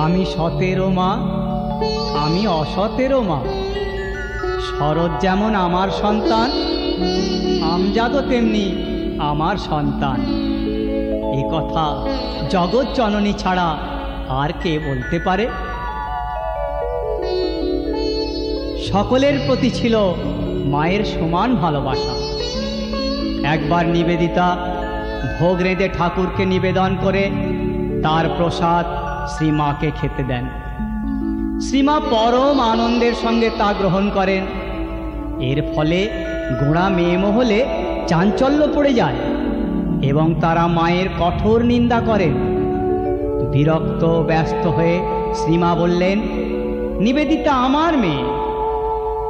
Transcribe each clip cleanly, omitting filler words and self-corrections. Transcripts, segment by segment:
আমি সতেরো মা, আমি অসতেরো মা। শরৎ যেমন আমার সন্তান, আমজাদও তেমনি আমার সন্তান। এ কথা জগৎ জননী ছাড়া আর কে বলতে পারে? সকলের প্রতি ছিল মায়ের সমান ভালোবাসা। একবার নিবেদিতা ভোগ রেঁধে ঠাকুরকে নিবেদন করে তার প্রসাদ শ্রীমাকে খেতে দেন। শ্রীমা পরম আনন্দের সঙ্গে তা গ্রহণ করেন। এর ফলে গোঁড়া মেয়ে মহলে চাঞ্চল্য পড়ে যায় এবং তারা মায়ের কঠোর নিন্দা করেন। বিরক্ত ব্যস্ত হয়ে শ্রীমা বললেন, নিবেদিতা আমার মেয়ে,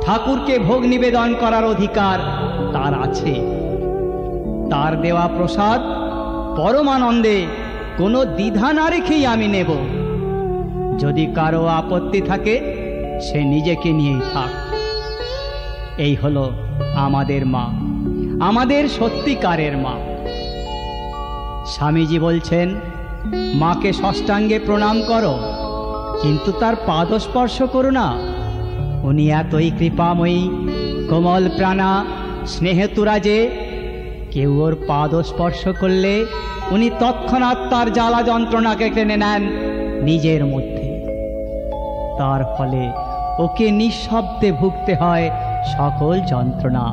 ঠাকুরকে ভোগ নিবেদন করার অধিকার তার আছে। তার দেওয়া প্রসাদ পরমানন্দে কোনো দ্বিধা না রেখেই আমি নেব। যদি কারো আপত্তি থাকে সে নিজেকে নিয়েই থাক। এই হলো আমাদের মা, আমাদের সত্যিকারের মা। স্বামীজি বলছেন, মাকে ষষ্ঠাঙ্গে প্রণাম করো, কিন্তু তার পাদস্পর্শ করো না। উনি এতই কৃপাময়ী, কোমল প্রাণা, স্নেহেতুরা যে কেউ ওর পাদস্পর্শ করলে উনি তৎক্ষণাৎ তার জ্বালা যন্ত্রণাকে টেনে নেন নিজের মধ্যে। তার ফলে ওকে নিঃশব্দে ভুগতে হয় সকল যন্ত্রণা।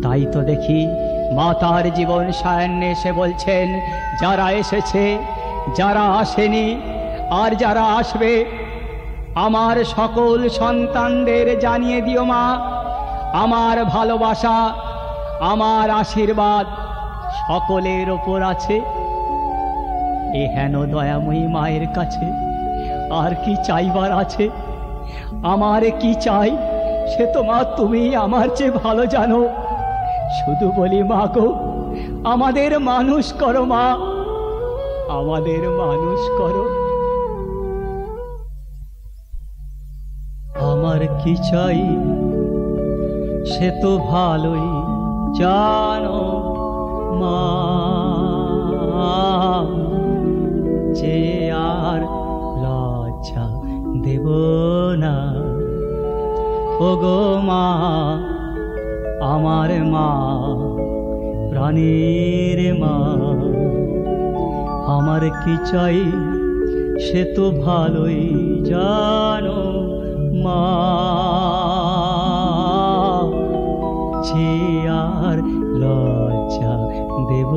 তাই তো দেখি মা তার জীবন সায়ান্নে এসে বলছেন, যারা এসেছে, যারা আসেনি, আর যারা আসবে, আমার সকল সন্তানদের জানিয়ে দিও মা, আমার ভালোবাসা, আমার আশীর্বাদ সকলের ওপর আছে। এ হেন দয়াময়ী মায়ের কাছে আর কি চাইবার আছে? আমার কি চাই সে তো মা তুমি আমার চেয়ে ভালো জানো। শুধু বলি, মা গো, আমাদের মানুষ করো মা, আমাদের মানুষ করো। আমার কি চাই সে তো ভালোই জানো মা, যে আর লজ্জা দেব না। ওগো মা, আমার মা, প্রাণের মা। আমার কি চাই সে তো ভালোই জানো মা, যে আর লজ্জা দেব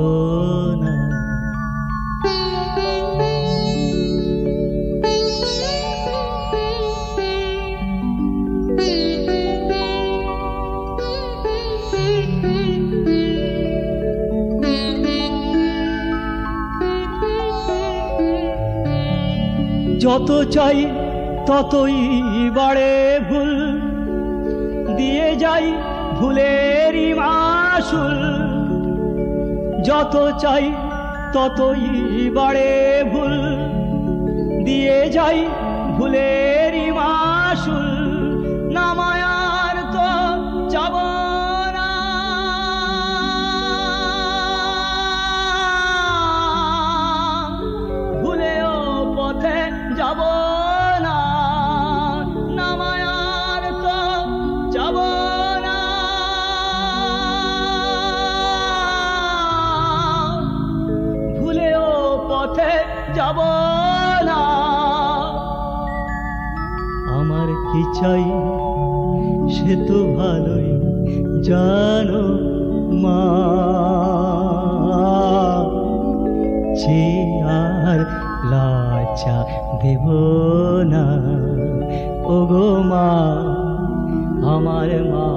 না। যত চাই ততই বাড়ে ভুল, দিয়ে যাই ভুলেরই মাসুল। যত চাই ততই বাড়ে ভুল, দিয়ে যাই ভুলেরই মাসুল। না মায়ার তো যাব না, ভুলেও পথে যাব না। না মায়ার তো যাব না, ভুলেও পথে যাব না। আমার কি চাই সে তো ভালোই জানো মা, যে আর লজ্জা দেব না। ওগো মা, আমার মা,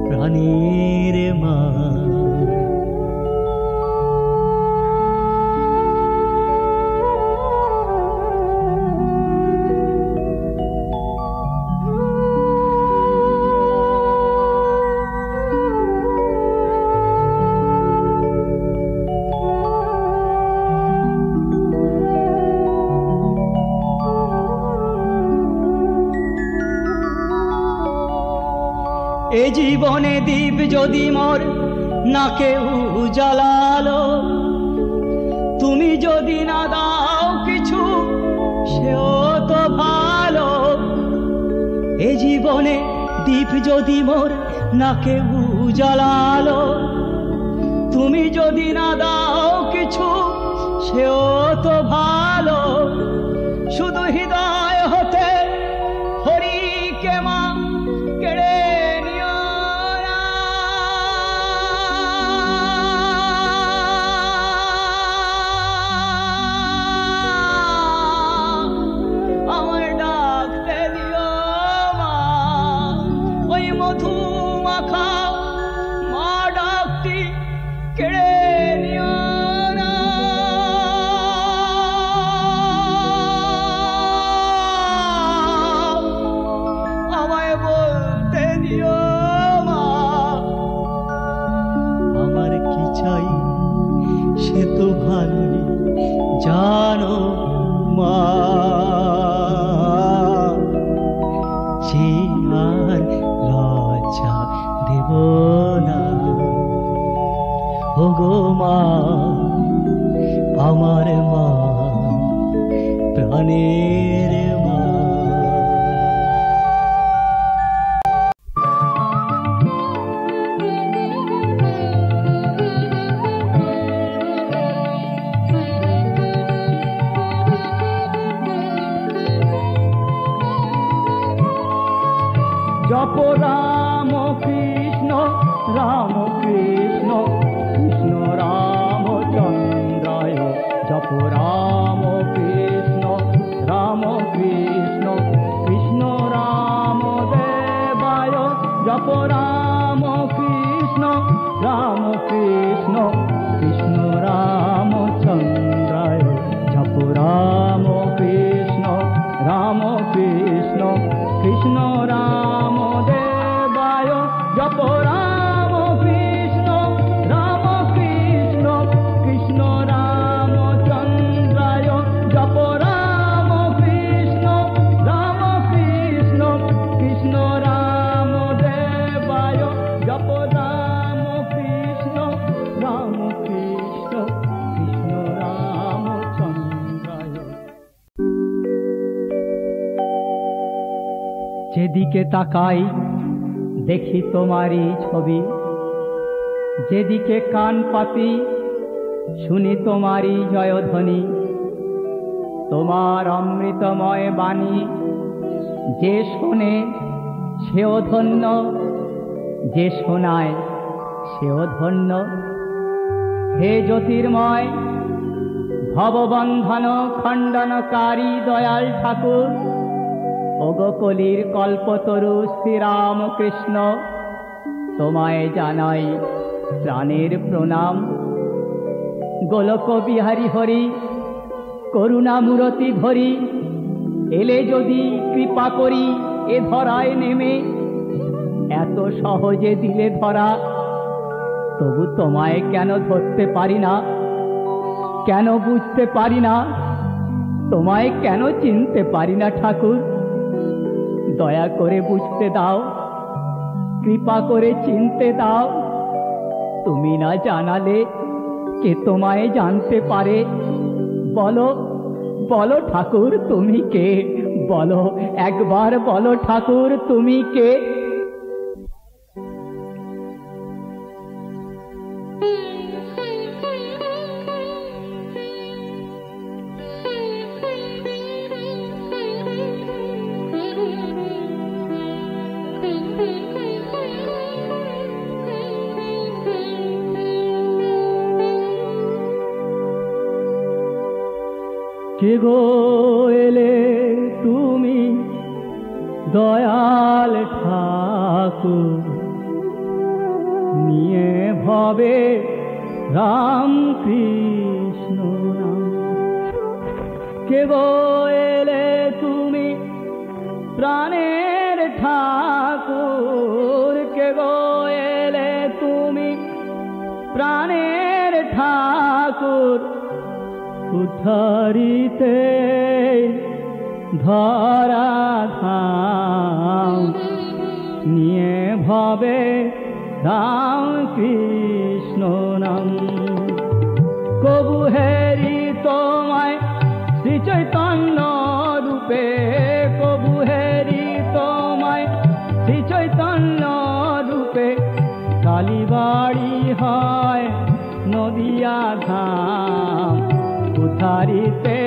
প্রাণীর মা। এ জীবনে দীপ যদি মোর না কেউ জ্বালালো, তুমি যদি না দাও কিছু সেও তো ভালো। এ জীবনে দীপ যদি মোর না কেউ জ্বালালো, তুমি যদি না দাও কিছু সেও তো ভালো। শুধু হৃদয় হতে হরিকে মা কেড়ে নিও না। আমার ডাকতে দিও মা, ওই মধু মাখা মা ডাকটি কেড়ে নিও না। আমায় বলতে দিও মা, আমার কি চাই সে তো ভালোই জানো মা। যে আর লজ্জা দেব না, ওগো মা আমার মা, প্রাণের মা। জপ রাম কৃষ্ণ রাম কৃষ্ণ কৃষ্ণ রামচন্দ্রায়, জপ রাম কৃষ্ণ রাম কৃষ্ণ কৃষ্ণ রাম দেবায়, জপ রাম কৃষ্ণ রাম কৃষ্ণ কৃষ্ণ রামচন্দ্রায়, জপ রাম কৃষ্ণ রাম কৃষ্ণ কৃষ্ণ রাম দেবায়, জপ রাম কৃষ্ণ রাম কৃষ্ণ কৃষ্ণ রামচন্দ্রায়, জপ রাম কৃষ্ণ রাম কৃষ্ণ কৃষ্ণ রাম দেবায়, জপ রাম কৃষ্ণ রাম কৃষ্ণ কৃষ্ণ রামচন্দ্রায়। যেদিকে তাকাই দেখি তোমারই ছবি, যেদিকে কান পাতি শুনি তোমারই জয়ধ্বনি। তোমার অমৃতময় বাণী যে শোনে সেও ধন্য, যে শোনায় সেও ধন্য। হে জ্যোতির্ময় ভববন্ধন খণ্ডনকারী দয়াল ঠাকুর, ওগো কলির কল্পতরু শ্রীরামকৃষ্ণ, তোমায় জানাই প্রাণের প্রণাম। গোলক বিহারী হরি করুণা মূরতি ধরি, এলে যদি কৃপা করি এ ধরায় নেমে। এত সহজে দিলে ধরা, তবু তোমায় কেন ধরতে পারি না, কেন বুঝতে পারি না, তোমায় কেন চিনতে পারি না ঠাকুর। দয়া করে বুঝতে দাও, কৃপা করে চিনতে দাও। তুমি না জানালে কে তোমায় জানতে পারে? বলো বলো ঠাকুর তুমি কে? বলো একবার বলো ঠাকুর তুমি কে? কে গো এলে তুমি দয়াল ঠাকুর, নিয়ে ভবে রাম কৃষ্ণ নাম। কে গো এলে তুমি প্রাণের ঠাকুর, কে গো এলে তুমি প্রাণের ঠাকুর। উদ্ধারিতে ধরা ধাম, নিয়ে ভবে রাম কৃষ্ণ নাম। কবু হেরি তোমায় শ্রী চৈতন্য ময় নদিয়া ধাম, উদ্ধারিতে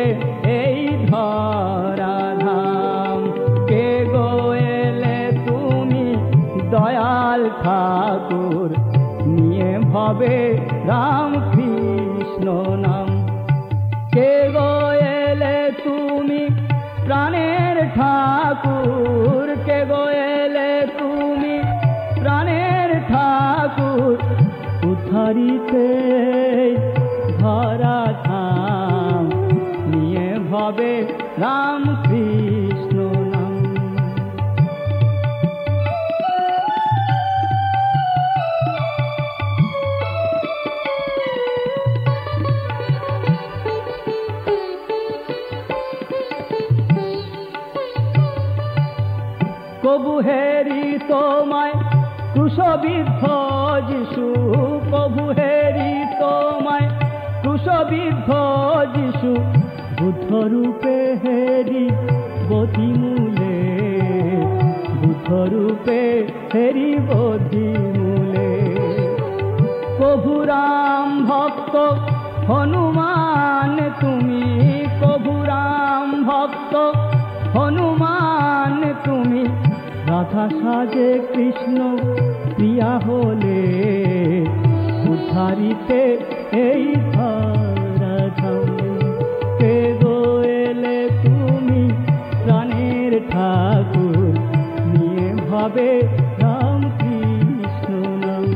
এই ধরাধাম। কে গো এলে তুমি দয়াল ঠাকুর, নিয়ে ভবে রাম কৃষ্ণ নাম। কে গো এলে তুমি প্রাণের ঠাকুর, কে গো এলে তুমি প্রাণের ঠাকুর, উদ্ধারিতে ধরাধাম, নিয়ে ভবে রাম কৃষ্ণ নাম। কবু হেরি তোমায় ক্রুশবিদ্ধ যিশু, কবু হেরি তোমায় ক্রুশবিদ্ধ যিশু, বুদ্ধ রূপে হেরি বোধিমূলে, বুদ্ধ রূপে হেরি বোধিমূলে। কভু রাম ভক্ত হনুমান তুমি, কভু রাম ভক্ত হনুমান তুমি, রাধা সাজে কৃষ্ণ প্রিয়া হলে, উদ্ধারিতে এই ধরাধাম। কে গো এলে তুমি প্রাণের ঠাকুর, নিয়ে ভবে রাম কৃষ্ণ নাম।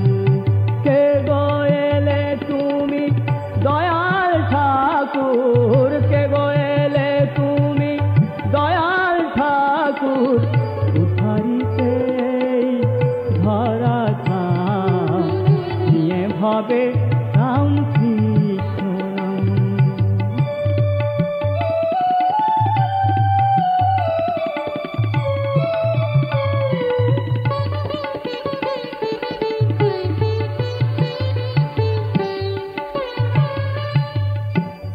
কে গো এলে তুমি দয়াল ঠাকুর, কে গো এলে তুমি দয়াল ঠাকুর, উদ্ধারিতে ধরাধাম, নিয়ে ভবে রাম কৃষ্ণ নাম।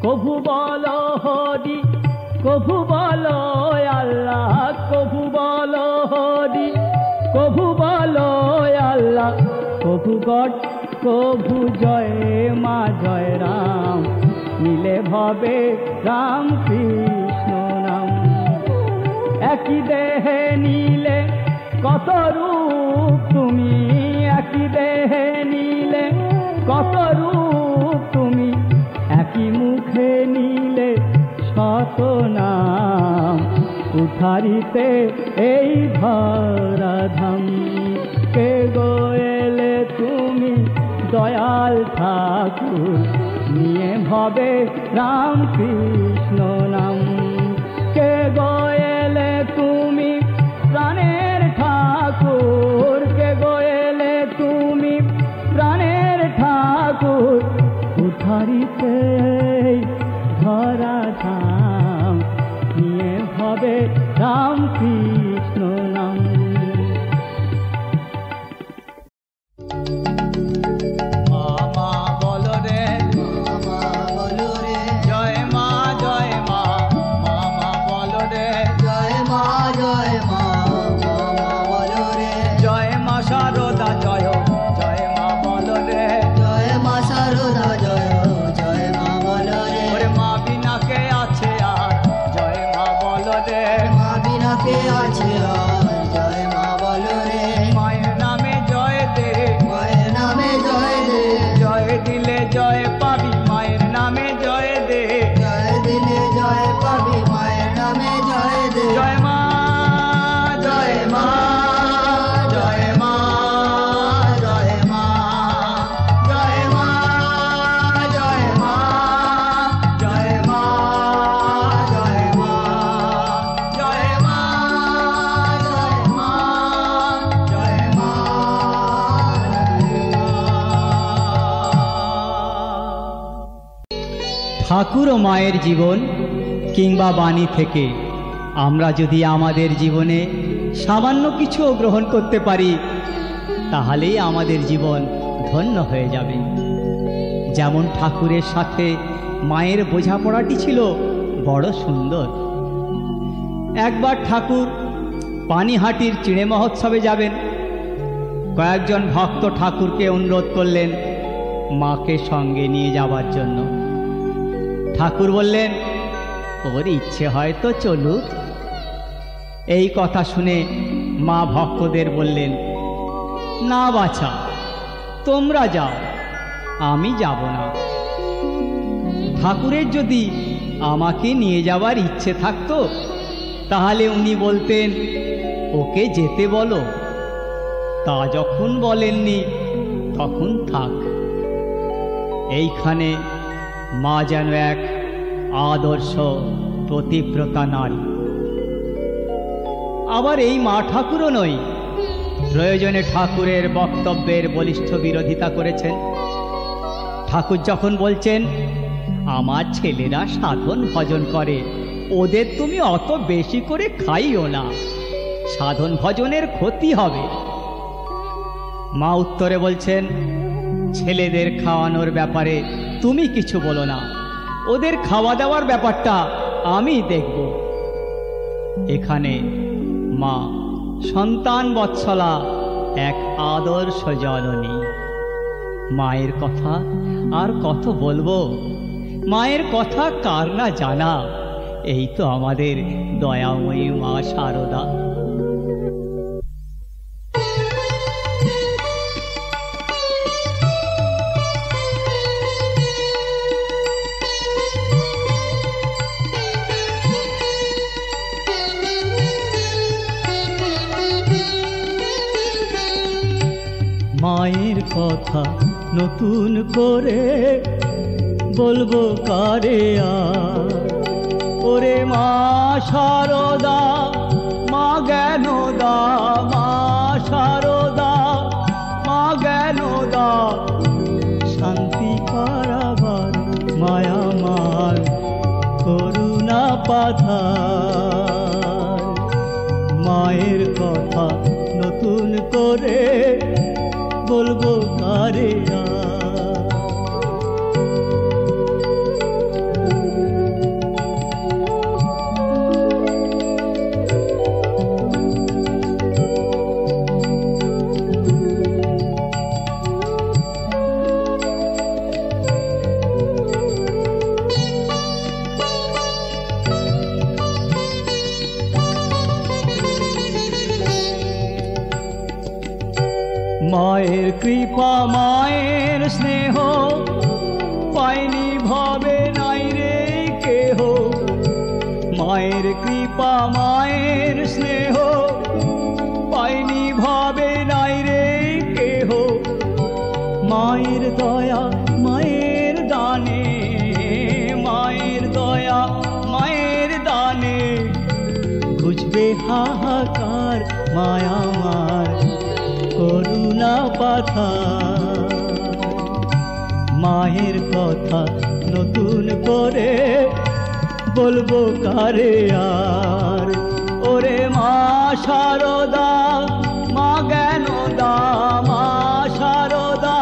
কভু বলো হরি, কভু বলো আল্লাহ, কভু বলো হরি, কভু বলো আল্লাহ, কভু গড, কভু জয় মা জয় রাম, নীলে ভবে রাম কৃষ্ণ নাম। একই দেহে নীলে কত রূপ তুমি, একই দেহে নীলে কত রূপ তুমি, একই মুখে নীলে শত নাম, উদ্ধারিতে এই ধরাধাম। কে গো এলে তুমি দয়াল ঠাকুর, নিয়ে ভবে রাম কৃষ্ণ নাম। কে গো এলে তুমি প্রাণের ঠাকুর, কে গো এলে তুমি প্রাণের ঠাকুর, উদ্ধারিতে ধরাধাম, নিয়ে ভবে রাম কৃষ্ণ নাম। মামা বলো রে, মামা বলো রে, জয় মা জয় মা, মামা বলো রে, জয় মা জয় মা, মামা বলো রে, জয় মা শারদা জয়, জয় মা বলো রে, জয় মা শারদা জয়, জয় মা বলো রে। ওরে মা বিনা কে আছে আর, জয় মা বলো রে, মা বিনা কে আছে আর, জয় মা বলো রে। মায়ের নামে জয় দে, মায়ের নামে জয় দে, জয় দিলে জয় পাবি, মায়ের নামে জয় দে, জয় দিলে জয় পাবি, মায়ের নামে জয় দে। জয় মা জয় মা, জয় মা জয় মা, জয় মা জয় মা, জয় মা জয় মা, জয় মা জয় মা, জয় মা। ঠাকুর ও মায়ের জীবন কিংবা বাণী থেকে আমরা যদি আমাদের জীবনে সামান্য কিছুও গ্রহণ করতে পারি, তাহলেই আমাদের জীবন ধন্য হয়ে যাবে। যেমন ঠাকুরের সাথে মায়ের বোঝাপড়াটি ছিল বড় সুন্দর। একবার ঠাকুর পানিহাটির চিড়ে মহোৎসবে যাবেন। কয়েকজন ভক্ত ঠাকুরকে অনুরোধ করলেন, মাকে সঙ্গে নিয়ে যাবার জন্য। ঠাকুর বললেন, ওর ইচ্ছে হয়তো চলুক। এই কথা শুনে মা ভক্তদের বললেন, না বাছা, তোমরা যাও, আমি যাব না। ঠাকুরের যদি আমাকে নিয়ে যাবার ইচ্ছে থাকতো তাহলে উনি বলতেন, ওকে যেতে বলো। তা যখন বলেননি তখন থাক। এইখানে মা যেন এক আদর্শ প্রতিব্রতা নারী। আবার এই মা ঠাকুরও নয়, প্রয়োজনে ঠাকুরের বক্তব্যের বলিষ্ঠ বিরোধিতা করেছেন। ঠাকুর যখন বলছেন, আমার ছেলেরা সাধন ভজন করে, ওদের তুমি অত বেশি করে খাইও না, সাধন ভজনের ক্ষতি হবে। মা উত্তরে বলছেন, ছেলেদের খাওয়ানোর ব্যাপারে তুমি কিছু বলো না, ওদের খাওয়া দাওয়ার ব্যাপারটা আমি দেখব। এখানে মা সন্তান বৎসলা, এক আদর্শ জননী। মায়ের কথা আর কত বলবো, মায়ের কথা কার না জানা। এই তো আমাদের দয়াময়ী মা শারদা। মায়ের কথা নতুন করে বলবো কারে আর, ওরে মা শারদা, মা জ্ঞানদা, মা শারদা, মা জ্ঞানদা, শান্তি পারাবার মায়া মার করুণা পাথার। মায়ের কথা নতুন করে বলবো কারে আর। মায়ের কৃপা মায়ের স্নেহ পাইনি ভবে নাই রে কেহ। মায়ের কৃপা মায়ের স্নেহ পাইনি ভবে নাই রে কেহ। মায়ের দয়া মায়ের দানে, মায়ের দয়া মায়ের দানে, বুঝবে হাহাকার মায়া মার করুণা পাথার। মায়ের কথা নতুন করে বলবো কারে আর, ওরে মা শারদা, মা জ্ঞানদা, মা শারদা,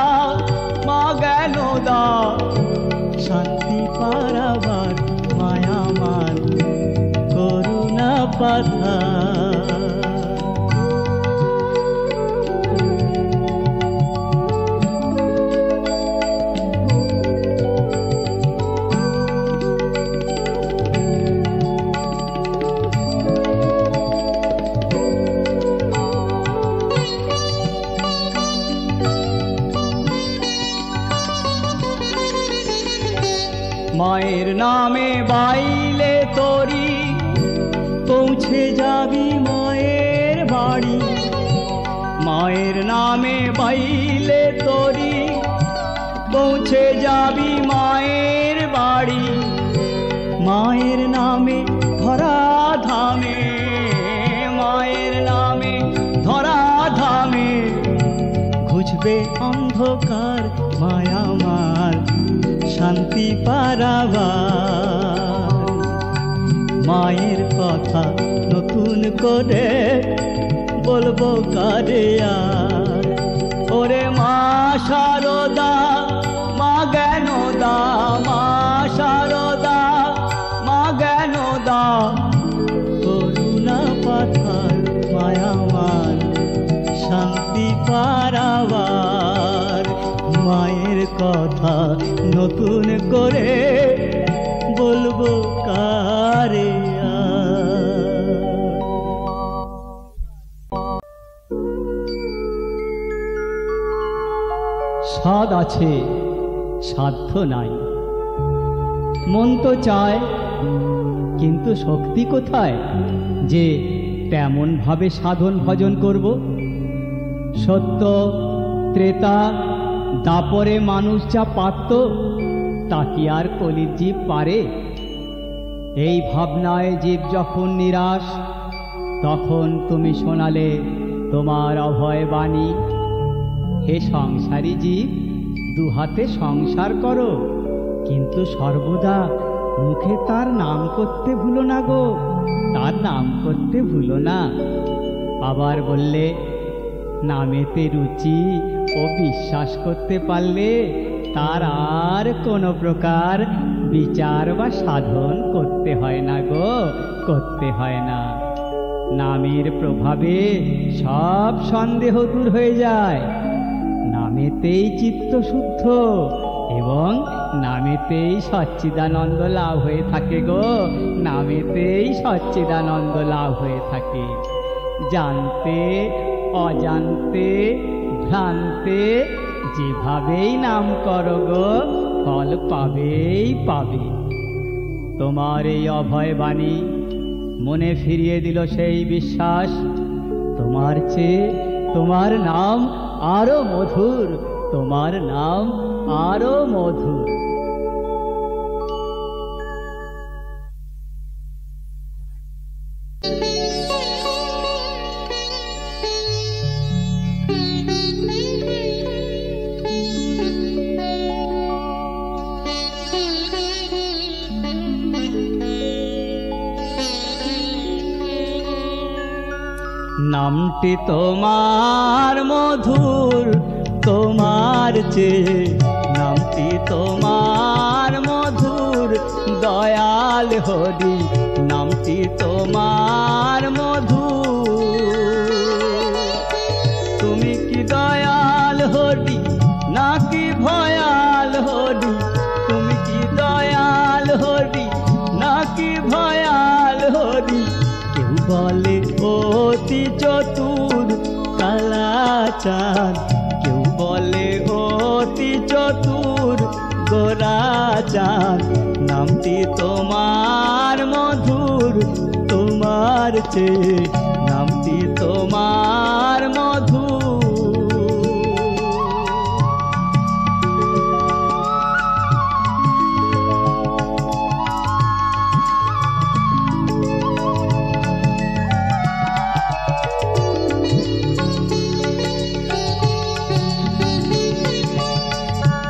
মা জ্ঞানদা, শান্তি পারাবার মায়া মান করুণা পাথার। মায়ের নামে বাইলে তরি পৌঁছে যাবি মায়ের বাড়ি। মায়ের নামে বাইলে তরি পৌঁছে যাবি মায়ের বাড়ি। মায়ের নামে ধরা ধামে, মায়ের নামে ধরা ধামে, ঘুচবে অন্ধকার মায়া মার শান্তি পারাবার। মায়ের কথা নতুন করে বলবো কারে আর, ওরে মা শারদা, মা জ্ঞানদা, মা শারদা, মা জ্ঞানদা, করুণা পাথার মায়া মান শান্তি পারাবার। মায়ের কথা কথা নতুন করে বলবো কারে স্বাদ আছে সাধ্য নাই, মন তো চায় কিন্তু শক্তি কোথায় যে তেমন ভাবে সাধন ভজন করব। সত্য ত্রেতা দাপরে মানুষ যা পারত তা কি আর কলির জীব পারে? এই ভাবনায় জীব যখন নিরাশ, তখন তুমি শোনালে তোমার অভয় বাণী। হে সংসারী জীব, দুহাতে সংসার করো, কিন্তু সর্বদা মুখে তার নাম করতে ভুলো না গো, তার নাম করতে ভুলো না। আবার বললে, নামেতে রুচি ও বিশ্বাস করতে পারলে তার আর কোনো প্রকার বিচার বা সাধন করতে হয় না গো, করতে হয় না। নামের প্রভাবে সব সন্দেহ দূর হয়ে যায়। নামেতেই চিত্ত শুদ্ধ এবং নামেতেই সচ্চিদানন্দ লাভ হয়ে থাকে গো, নামেতেই সচ্চিদানন্দ লাভ হয়ে থাকে। জানতে অজান্তে ভ্রান্তে যেভাবেই নাম করো গো, ফল পাবেই পাবে। তোমার এই অভয় বাণী মনে ফিরিয়ে দিল সেই বিশ্বাস। তোমার চেয়ে তোমার নাম আরো মধুর, তোমার নাম আরো মধুর। নামটি তোমার মধুর, তোমার চেয়ে নামটি তোমার মধুর, দয়াল হরি নামটি তোমার মধুর। তুমি কি দয়াল হরি নাকি ভয়াল হরি? তুমি কি দয়াল হরি নাকি ভয়াল হরি? কেউ বলে অতি চতুর কালাচাঁদ, কেউ বলে অতি চতুর গোরাচাঁদ। নামটি তোমার মধুর, তোমার চেয়ে নামটি তোমার মধুর।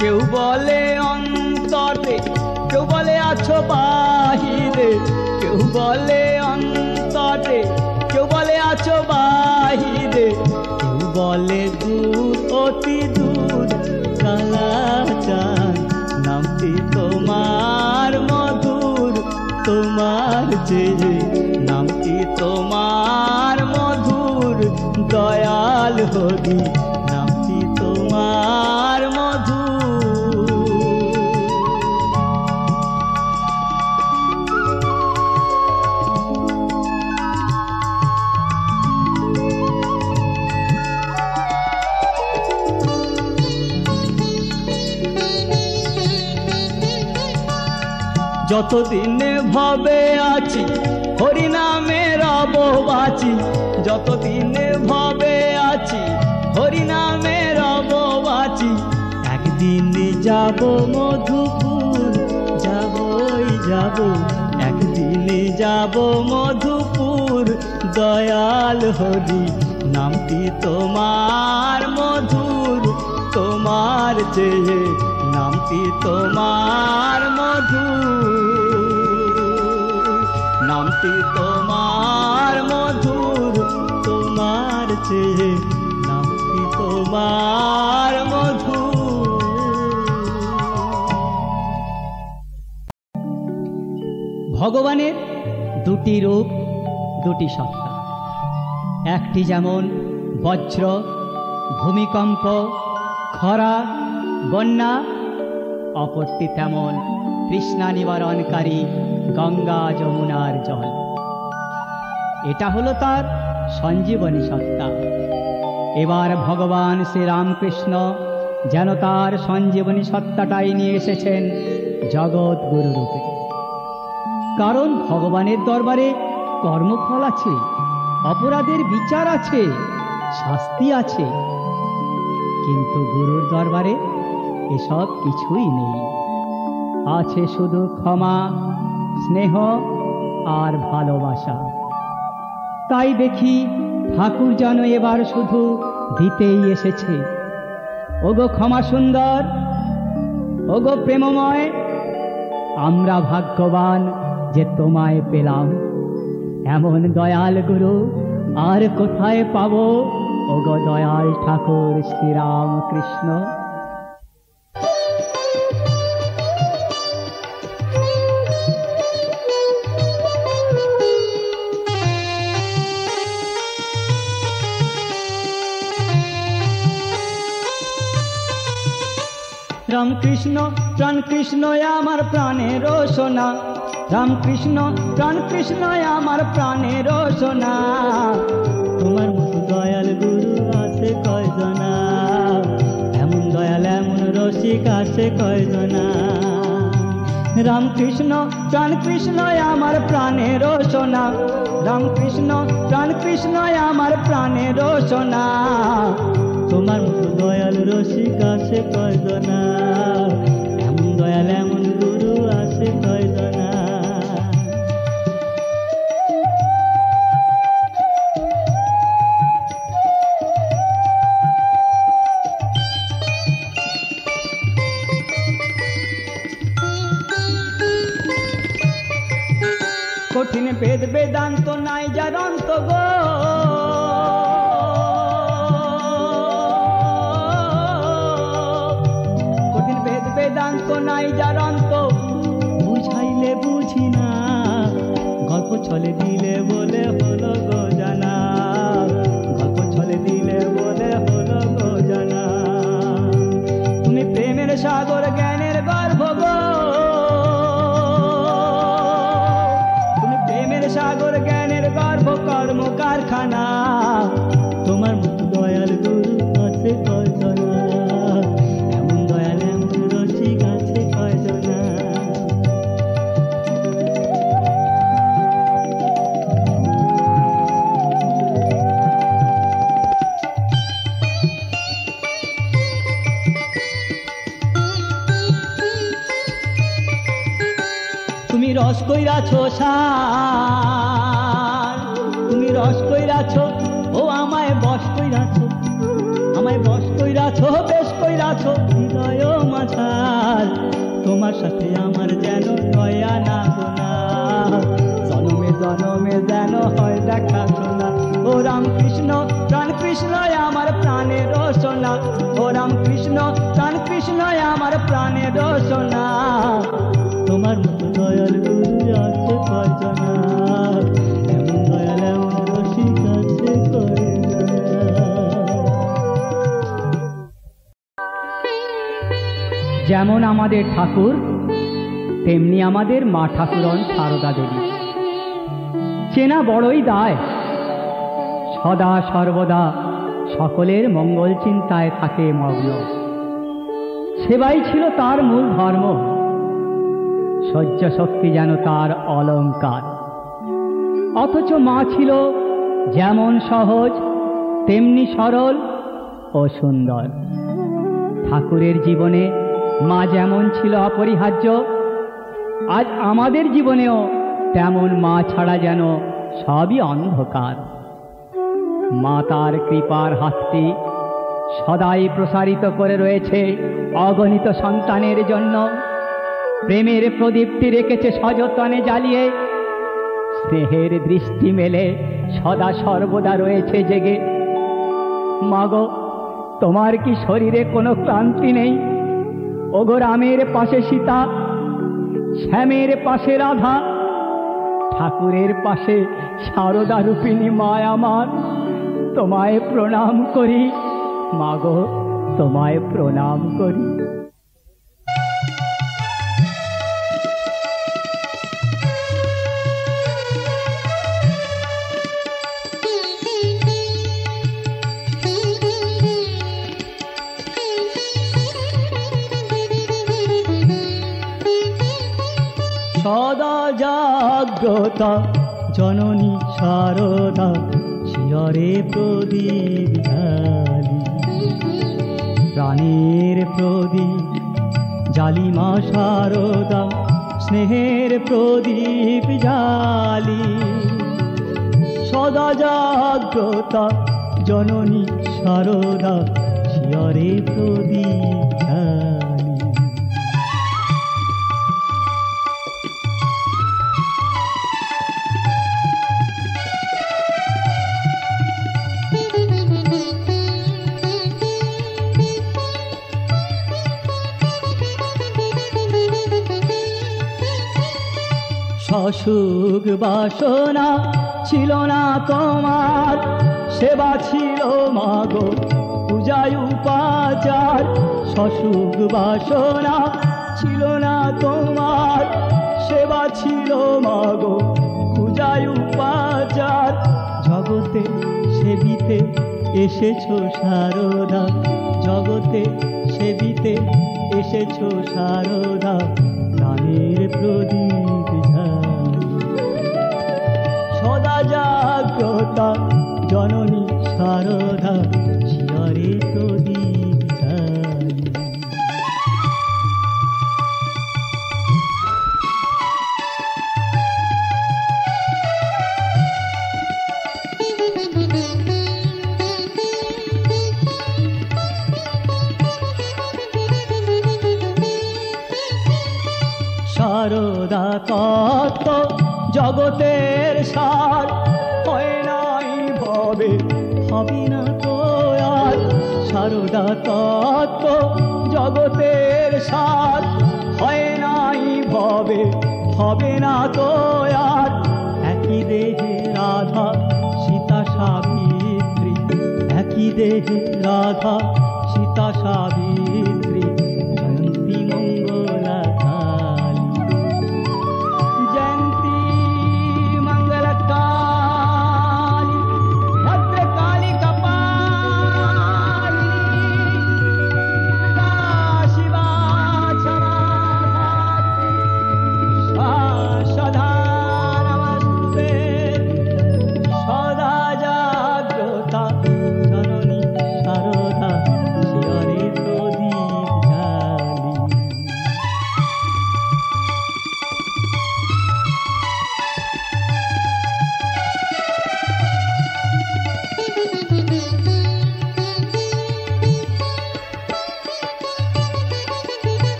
কেউ বলে অন্তরে, কেউ বলে আছো বাহিরে, কেউ বলে অন্তরে, কেউ বলে আছো বাহিরে, কেউ বলে দূর অতি দূর কালাচাঁদ। নামটি তোমার মধুর, তোমার চেয়ে নামটি তোমার মধুর, দয়াল হরি নামটি তোমার মধুর। যতদিনে ভবে আছি হরিনামে রব বাঁচি, যতদিনে ভবে আছি হরিনামে রব বাঁচি। একদিন যাব মধুপুর, যাবই যাব, একদিন যাব মধুপুর, দয়াল হরি নামটি তোমার মধুর, তোমার চেয়ে নামটি তোমার মধুর। নামটি তোমার মধুর, তোমার চেয়ে নামটি তোমার মধুর। ভগবানের দুটি রূপ, দুটি সত্তা। একটি যেমন বজ্র, ভূমিকম্প, খরা, বন্যা অপরটি তেমন তৃষ্ণা নিবারণকারী গঙ্গা যমুনার জল। এটা হলো তার সঞ্জীবনী সত্তা। এবার ভগবান শ্রীরামকৃষ্ণ যেন তার সঞ্জীবনী সত্তাটাই নিয়ে এসেছেন জগৎ গুরু রূপে। কারণ ভগবানের দরবারে কর্মফল আছে, অপরাধের বিচার আছে, শাস্তি আছে, কিন্তু গুরুর দরবারে এসব কিছুই নেই। আছে শুধু ক্ষমা, স্নেহ আর ভালোবাসা। তাই দেখি ঠাকুর যেন এবার শুধু দিতেই এসেছে। ওগো ক্ষমা সুন্দর, ওগো প্রেমময়, আমরা ভাগ্যবান যে তোমায় পেলাম। এমন দয়াল গুরু আর কোথায় পাবো ওগো দয়াল ঠাকুর শ্রীরামকৃষ্ণ। রামকৃষ্ণ প্রাণ কৃষ্ণ আমার প্রাণের সোনা, রামকৃষ্ণ প্রাণ কৃষ্ণ আমার প্রাণের সোনা। তোমার মতো দয়াল গুরু আছে কয়জনা, এমন দয়াল এমন রসিক আছে কয়জনা। রামকৃষ্ণ প্রাণ কৃষ্ণ আমার প্রাণের সোনা, রামকৃষ্ণ প্রাণ কৃষ্ণ আমার প্রাণের সোনা। তোমার মতো দয়াল রসিক আছে কয়জনা, এমন দয়াল এমন গুরু আছে কয়জনা। কঠিন বেদ বেদান্ত নাই যার অন্ত গো, কঠিন বেদ বেদান্ত নাই যার অন্ত। বুঝাইলে বুঝি না, গল্প ছলে দিলে বলে হলো গো জানা, গল্প ছলে দিলে বলে হলো গো জানা। তুমি প্রেমের সাগর জ্ঞানের গর্ভ গো, সাগর জ্ঞানের গর্ভ কর্ম কারখানা। তোমার মতো দয়াল গুরু আছে কয়জনা, এমন দয়াল এমন রসিক আছে কয়জনা। তুমি রস কইরাছো সার, তুমি রস কইরাছো ও আমায় বস কইরাছো, আমায় বস কইরাছো বেশ কইরাছো হৃদয় মাঝার। তোমার সাথে আমার যেন দয়া না গোনা, জনমে জনমে যেন হয় দেখা শোনা। ও রামকৃষ্ণ প্রাণ কৃষ্ণ আমার প্রাণের সোনা, ও রামকৃষ্ণ প্রাণ কৃষ্ণ আমার প্রাণের সোনা। তোমার মতো দয়াল গুরু আছে কয়জনা, এমন দয়াল এমন রসিক আছে কয়জনা। যেমন আমাদের ঠাকুর তেমনি আমাদের মা ঠাকুরন সারদা দেবী। চেনা বড়ই দায়, সদা সর্বদা সকলের মঙ্গল চিন্তায় থাকে মগ্ন। সেবাই ছিল তার মূল ধর্ম, সহ্য শক্তি যেন তার অলঙ্কার। অথচ মা ছিল যেমন সহজ তেমনি সরল ও সুন্দর। ঠাকুরের জীবনে মা যেমন ছিল অপরিহার্য, আজ আমাদের জীবনেও তেমন মা ছাড়া যেন সবই অন্ধকার। মা তার কৃপার হাতটি সদাই প্রসারিত করে রয়েছে অগণিত সন্তানের জন্য। প্রেমের প্রদীপটি রেখেছে সযতনে জ্বালিয়ে, স্নেহের দৃষ্টি মেলে সদা সর্বদা রয়েছে জেগে। মাগো, তোমার কি শরীরে কোনো ক্লান্তি নেই? ওগো রামের পাশে সীতা, শ্যামের পাশে রাধা, ঠাকুরের পাশে সারদা রূপিণী মা আমার, তোমায় প্রণাম করি মাগো, তোমায় প্রণাম করি। সদা জাগ্রতা জননী শারদা, শিয়রে প্রদীপ জ্বালি। প্রাণের প্রদীপ জ্বালি মা শারদা, স্নেহের প্রদীপ জ্বালি। সদা জাগ্রতা জননী শারদা, শিয়রে প্রদীপ জ্বালি। অসুখ বাসনা ছিল না তোমার, সেবা ছিল মাগো পূজায় উপাচার। অসুখ বাসনা ছিল না তোমার, সেবা ছিল মাগো পূজায় উপাচার। জগতে সেবিতে এসেছো শারদা, জগতে সেবিতে এসেছো শারদা, প্রাণের প্রদীপ জ্বালি। সদা জাগ্রতা জননী শারদা, শিয়রে প্রদীপ জ্বালি। শারদা তত্ত্ব জগতের সার, হয় নাই ভবে হবে না তো আর। শারদা তত্ত্ব জগতের সার, হয় নাই ভবে হবে না তো আর। একই দেহে রাধা সীতা সাবিত্রী, একই দেহে রাধা সীতা সাবিত্রী, জয়ন্তী মঙ্গলা কালী। জয়ন্তী মঙ্গলা কালী, ভদ্রকালী কপালিনী, শিবা ক্ষমা সদা নমস্তে। সদা জাগ্রতা জননী শারদা, শিয়রে প্রদীপ জ্বালি।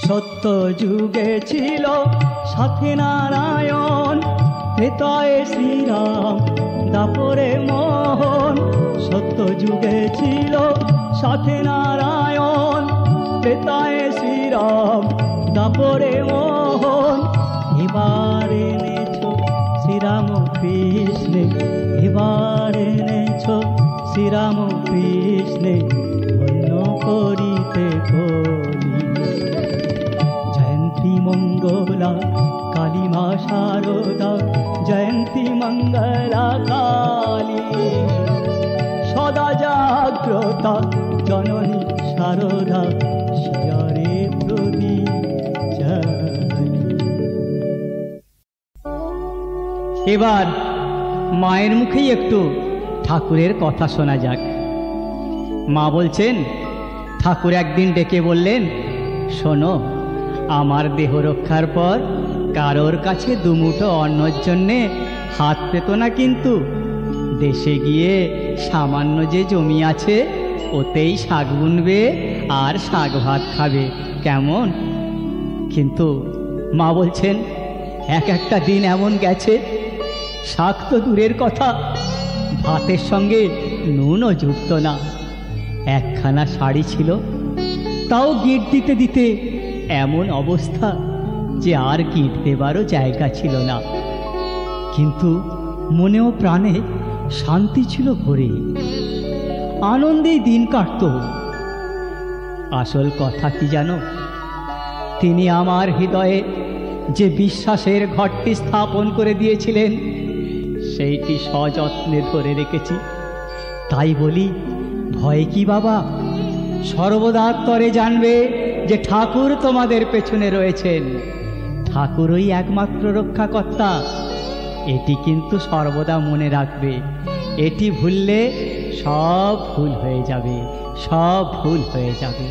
সত্য যুগে ছিল সাথে নারায়ণ, ত্রেতায়ে শ্রীরাম দাপরে মোহন। সত্য যুগে ছিল সাথে নারায়ণ, ত্রেতায়ে শ্রীরাম দাপরে মোহন। এবার এনেছো শ্রীরাম কৃষ্ণে, এবার এনেছো শ্রীরাম কৃষ্ণে, ধন্য করিতে কলি। জয়ন্তী মঙ্গলা কালী মা শারদা, জয়ন্তী মঙ্গলা কালী। সদা জাগ্রতা জননী শারদা, শিয়রে প্রদীপ জ্বালি। এবার মায়ের মুখেই একটু ঠাকুরের কথা শোনা যাক। মা বলছেন, ঠাকুর একদিন ডেকে বললেন, শোনো, আমার দেহ রক্ষার পর কারোর কাছে দুমুঠো অন্নর জন্যে হাত পেত না, কিন্তু দেশে গিয়ে সামান্য যে জমি আছে ওতেই শাক বুনবে আর শাক ভাত খাবে, কেমন? কিন্তু মা বলছেন, এক একটা দিন এমন গেছে, শাক তো দূরের কথা, ভাতের সঙ্গে নুনও জুটত না। একখানা শাড়ি ছিল, তাও গিট দিতে দিতে এমন অবস্থা যে আর গিট দেবারও জায়গা ছিল না। কিন্তু মনে ও প্রাণে শান্তি ছিল ভরে, আনন্দেই দিন কাটত। আসল কথা কি জানো? তিনি আমার হৃদয়ে যে বিশ্বাসের ঘরটি স্থাপন করে দিয়েছিলেন, সেইটি সযত্নে ধরে রেখেছি। তাই বলি, ভয় কি বাবা, সর্বদা তরে জানবে যে ঠাকুর তোমাদের পেছনে রয়েছেন। ঠাকুরই একমাত্র রক্ষাকর্তা, এটি কিন্তু সর্বদা মনে রাখবে। এটি ভুললে সব ভুল হয়ে যাবে, সব ভুল হয়ে যাবে।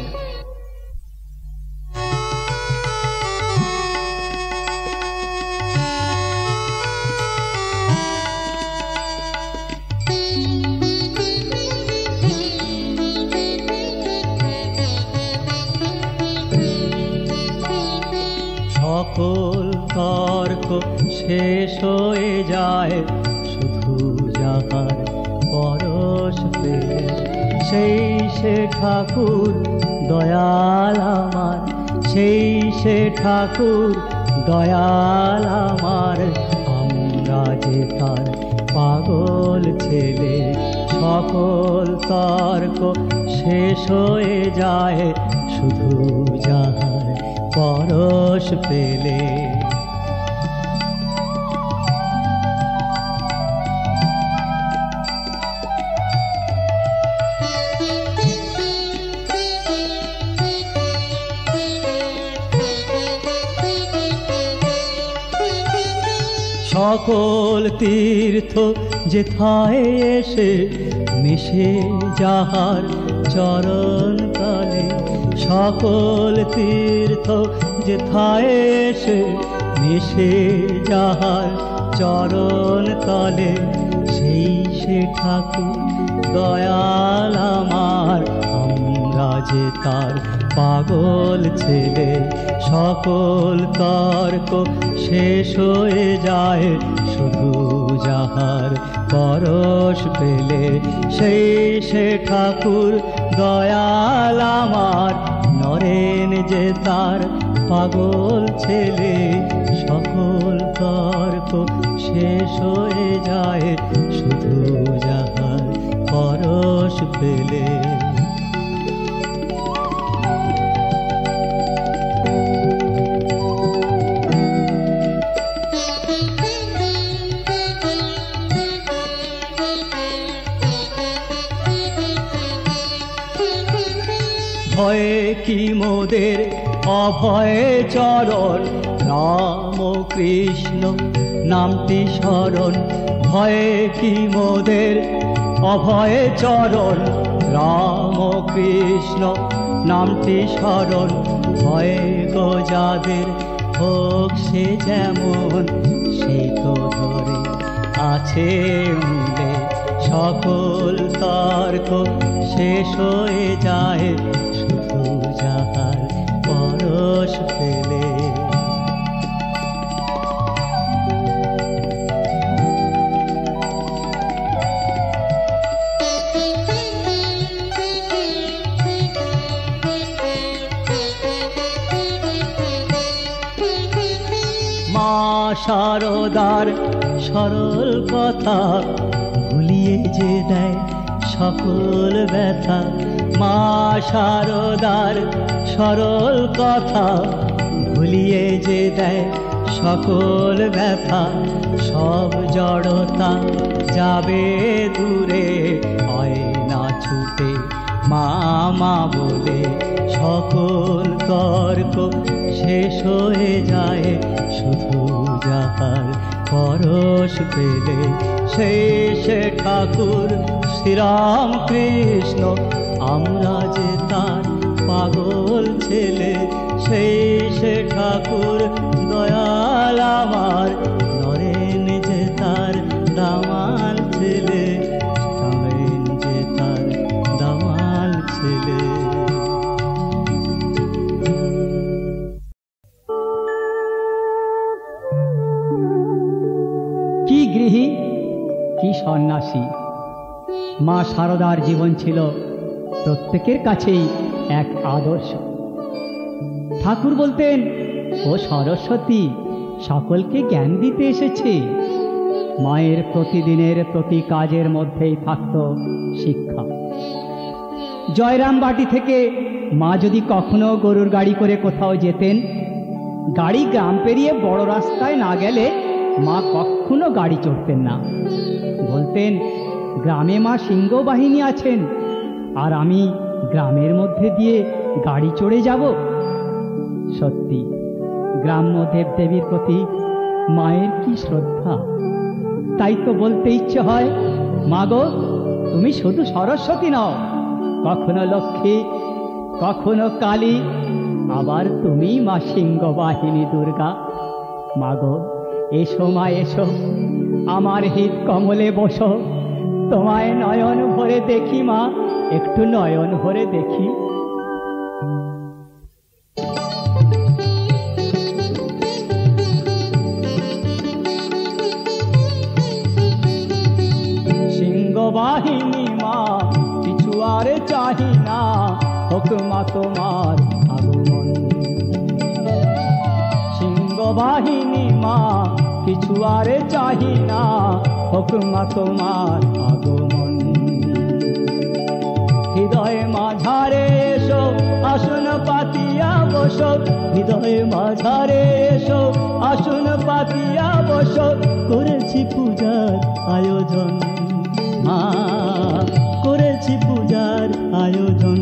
সকল তর্ক শেষ হয়ে যায় শুধু যাহার পরশ পেলে, সেই সে ঠাকুর দয়াল আমার, সেই সে ঠাকুর দয়াল আমার। আমরা যে তার পাগল ছেলে, সকল তর্ক শেষ হয়ে যায় শুধু যাহার পরশ পেলে। সকল তীর্থ যেথায় এসে মিশে যাহার চরণ তলে, সকল তীর্থ যেথায় এসে মিশে যাহার চরণ তলে, সেই সে ঠাকুর দয়াল আমার। আমরা যে তার পাগল ছেলে, সকল তর্ক শেষ হয়ে যায় শুধু যাহার পরশ পেলে, সেই সে ঠাকুর দয়াল আমার। নরেন যে তার পাগল ছেলে, সকল তর্ক শেষ হয়ে যায় শুধু যাহার পরশ পেলে। ভয়ে কি মোদের অভয়ে চরণ, রাম কৃষ্ণ নামটি স্মরণ। ভয়ে কি মোদের অভয়ে চরণ, রাম কৃষ্ণ নামটি স্মরণ। ভয়ে গো যাদের হোক সে যেমন, সেই তো ধরে আছে মূলে। সকল তর্ক শেষ হয়ে যায় শুধু যাহার পরশ পেলে। মা শারদার সরল কথা ভুলিয়ে যে দেয় সকল ব্যথা। মা শারদার সরল কথা ভুলিয়ে যে দেয় সকল ব্যথা। সব জড়তা যাবে দূরে, হয় না ছুটে মা মা বলে। সকল তর্ক শেষ হয়ে যায় শুধু যাহার পরশ পেলে, সেই সে ঠাকুর শ্রীরাম কৃষ্ণ। আমরা যে তার পাগল ছেলে, সেই সে ঠাকুর দয়াল আমার। নরেন যে তার দামাল ছেলে, নরেন যে তার দামাল ছেলে। কি গৃহী, কি সন্ন্যাসী! মা শারদার জীবন ছিল প্রত্যেকের কাছেই এক আদর্শ। ঠাকুর বলতেন, ও সরস্বতী সকলকে জ্ঞান দিতে এসেছে। মায়ের প্রতিদিনের প্রতি কাজের মধ্যেই থাকত শিক্ষা। জয়রাম বাটি থেকে মা যদি কখনো গরুর গাড়ি করে কোথাও যেতেন, গাড়ি গ্রাম পেরিয়ে বড় রাস্তায় না গেলে মা কখনো গাড়ি চড়তেন না। বলতেন, গ্রামে মা সিংহ বাহিনী আছেন, আর আমি গ্রামের মধ্যে দিয়ে গাড়ি চড়ে যাব? সত্যি গ্রাম্য দেবদেবীর প্রতি মায়ের কি শ্রদ্ধা! তাই তো বলতে ইচ্ছে হয়, মা গো, তুমি শুধু সরস্বতী নও, কখনো লক্ষ্মী, কখনো কালী, আবার তুমি মা সিংহবাহিনী দুর্গা। মা গো, এসো মা এসো, আমার হৃদ কমলে বসো, তোমায় নয়ন ভরে দেখি মা, একটু নয়ন ভরে দেখি। সিংহবাহিনী মা, কিছু আর চাহি না, হোক মা তোমার আগমন। সিংহবাহিনী মা, কিছু আর চাহি না, হোক মা তোমার আগমন। হৃদয় মাঝারে এসো, আসন পাতিয়া বসো, হৃদয় মাঝারে এসো, আসন পাতিয়া বসো, করেছি পূজার আয়োজন মা, করেছি পূজার আয়োজন।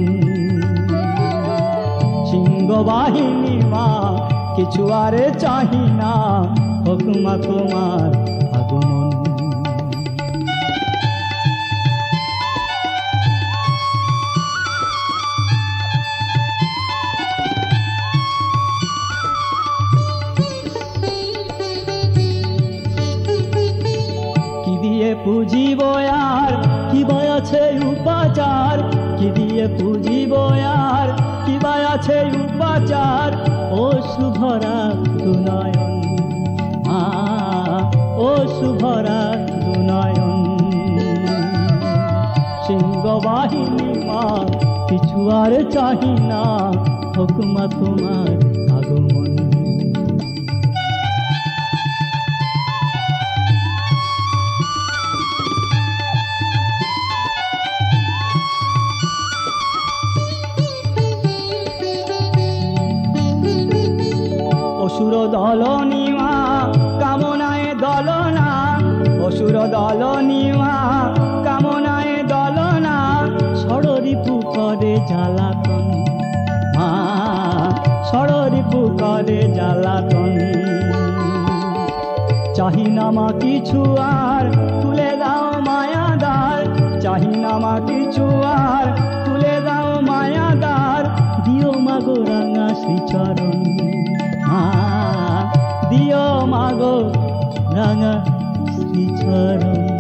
সিংহবাহিনী মা, কিছু আর চাহি না, হোক মা তোমার আগমন। কি দিয়ে পুজিব আর কি বা আছে উপাচার, কি দিয়ে পুজিব আর কি বা আছে উপাচার, ও শুভরা দুনয়ন মা, ও শুভরা দুনয়ন। সিংহবাহিনী মা, কিছু আর চাহি না, হোক মা তোমার আগমন। অসুর দলনী মা, কামনায় দলনা, অসুর দলনী মা, কামনায় দলনা, ষড়রিপু করে জ্বালাতন মা, ষড়রিপু করে জ্বালাতন। চাহি না মা কিছু আর, তুলে দাও মায়াদার, চাহি না মা কিছু আর, তুলে দাও মায়াদার, দিও মা গো রাঙা শ্রীচরণ মা, দিও মা গো রাঙা শ্রীচরণ।